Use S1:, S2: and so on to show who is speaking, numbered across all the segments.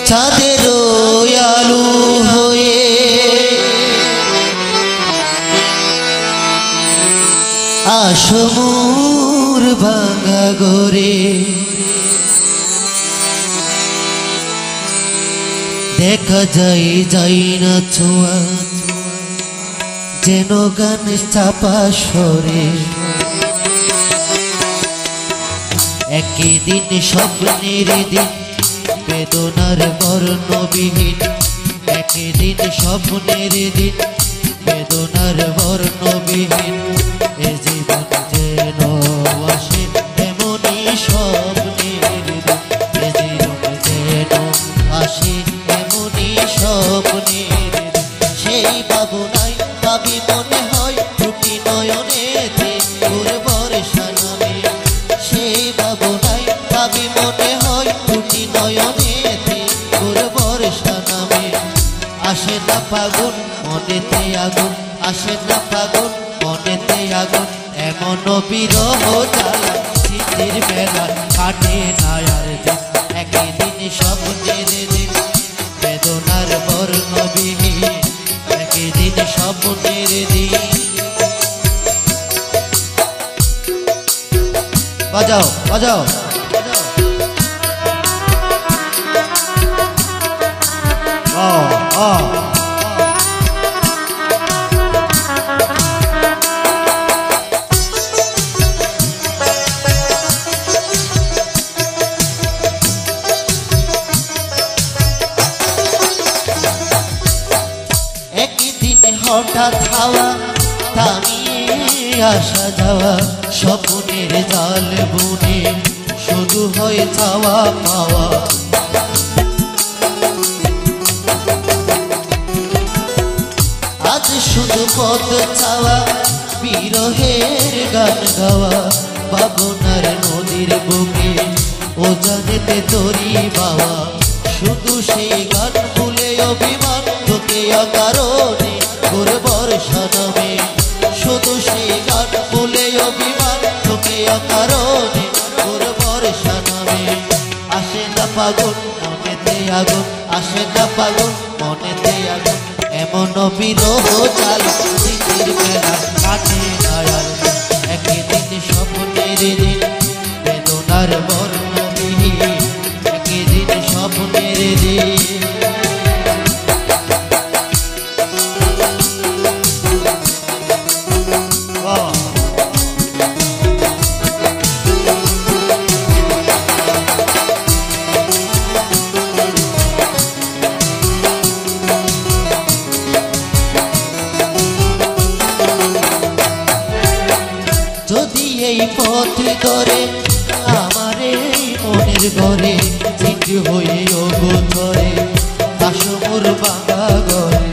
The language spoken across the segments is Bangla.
S1: চাঁদের আলো হয়ে আসো মোর ভাঙা ঘরে দেখা যাই না ছোঁয়া যেন গান চাপা সরে একই দিন স্বপ্নের দিন বেদনার বর্ণবিহীন একই দিন স্বপ্নের দিন বেদনার বর্ণবিহীন এ জীবন যেন আসে এমনই স্বপ্নের দিন এ জীবন যেন আসে এমনই স্বপ্নের দিন সেই ভাবনায় ভাবি মনে হয় দুটি নয়নেতে বর্ষা নামে সেই ভাবনায় ভাবি মনে হয় দুটি নয়নেতে বর্ষা নামে আসে না ফাগুন মনেতে আগুন আসে না ফাগুন মনেতে আগুন এমন বিরহ জ্বালা শীতের বেলা কাটে না আর দিন একই দিন স্বপ্নের দিন বেদনার বর্ণবিহীন একই দিন স্বপ্নের দিন বাজাও বাজাও হঠাৎ হাওয়া থামিয়ে আসা যাওয়া স্বপ্নের জাল বুনে শুরু হয়ে যাওয়া পাওয়া আজ শুধু পথ চাওয়া বিরহের গান গাওয়া ভাবনার নদীর বুকে ও জানেতে তরি বাওয়া শুধু সেই গান ভুলে অভিমান তোকে অকারণে বর্ষা নামে শুধু সেই গান ভুলে অভিমান তোকে অকারণে বর্ষা নামে আসে না ফাগুন মনেতে আগুন আসে না ফাগুন মনেতে আগুন এমন বিরহ জ্বালা শীতের বেলা কাটে না আর একই দিন স্বপ্নের দিন বেদনার বর্ণবিহীন একই দিন স্বপ্নের দিন যদি এই পথ ধরে আমার এই মনের ঘরে চিঠি হয়ে অগোচরে আসো মোর ভাঙা ঘরে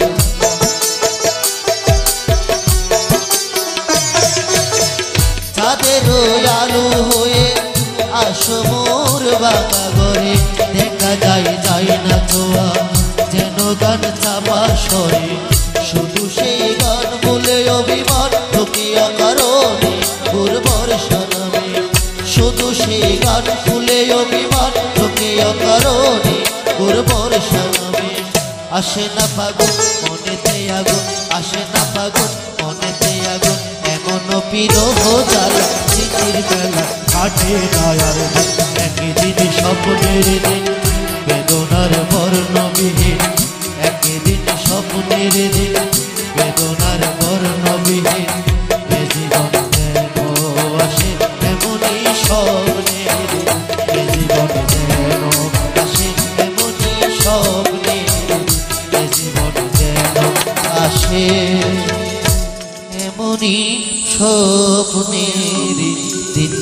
S1: চাঁদের আলো হয়ে আসো মোর ভাঙা ঘরে দেখা যায় না ছোঁয়া যেন গান চাপা সরে শুধু সেই গান বলে অভিমান তোকে অকারণে বর্ষা নামে শুধু সেই গান ভুলে অভিমান তোকে অকারণে বর্ষা নামে আসে না ফাগুন মনেতে আগুন আসে না ফাগুন মনেতে আগুন এমন বিরহ জ্বালা শীতের বেলা কাটে না আর একই দিন স্বপ্নের দিন বেদনার বর্ণবিহীন একই দিন স্বপ্নের দিন বেদনার বর্ণবিহীন এ জীবন যেন আসে এমনই স্বপ্নের দিন এ জীবন যেন আসে এমনই স্বপ্নের দিন এ জীবন যেন আসে এমনই স্বপ্নের দিন।